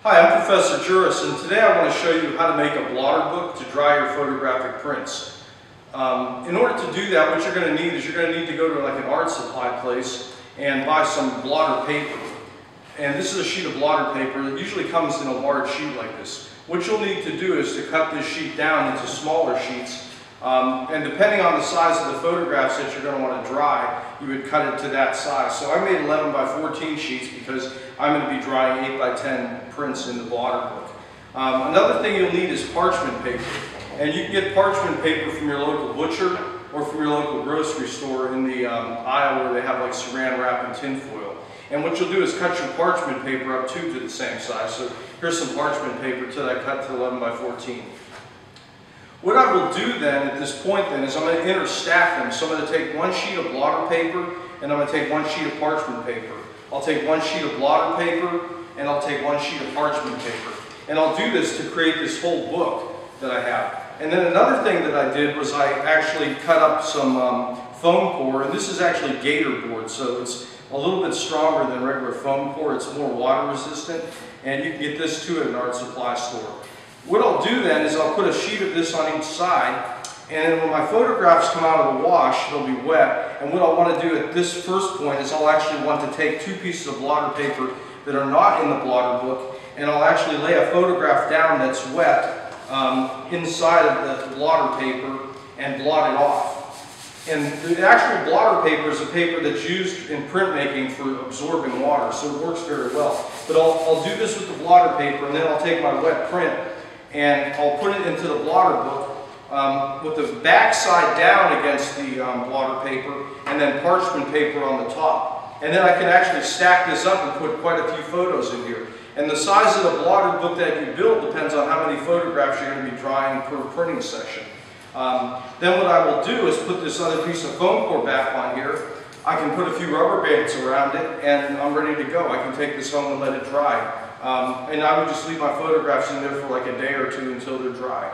Hi, I'm Professor Jurus, and today I want to show you how to make a blotter book to dry your photographic prints. In order to do that, what you're going to need is you're going to need to go to like an art supply place and buy some blotter paper. And this is a sheet of blotter paper. It usually comes in a large sheet like this. What you'll need to do is to cut this sheet down into smaller sheets. And depending on the size of the photographs that you're going to want to dry, you would cut it to that size. So I made 11 by 14 sheets because I'm going to be drying 8 by 10 prints in the blotter book. Another thing you'll need is parchment paper. And you can get parchment paper from your local butcher or from your local grocery store in the aisle where they have like saran wrap and tin foil. And what you'll do is cut your parchment paper up to the same size. So here's some parchment paper that I cut to 11 by 14. What I will do then at this point then is I'm going to interstack them. So I'm going to take one sheet of blotter paper and I'm going to take one sheet of parchment paper. I'll take one sheet of blotter paper and I'll take one sheet of parchment paper. And I'll do this to create this whole book that I have. And then another thing that I did was I actually cut up some foam core, and this is actually gator board, so it's a little bit stronger than regular foam core. It's more water resistant, and you can get this too at an art supply store. What I'll do then is I'll put a sheet of this on each side, and then when my photographs come out of the wash, they'll be wet. And what I'll want to do at this first point is I'll actually want to take two pieces of blotter paper that are not in the blotter book, and I'll actually lay a photograph down that's wet inside of the blotter paper and blot it off. And the actual blotter paper is a paper that's used in printmaking for absorbing water, so it works very well. But I'll do this with the blotter paper, and then I'll take my wet print and I'll put it into the blotter book with the back side down against the blotter paper and then parchment paper on the top. And then I can actually stack this up and put quite a few photos in here. And the size of the blotter book that you build depends on how many photographs you're going to be drying per printing session. Then what I will do is put this other piece of foam core back on here. I can put a few rubber bands around it and I'm ready to go. I can take this home and let it dry. And I would just leave my photographs in there for like a day or two until they're dry.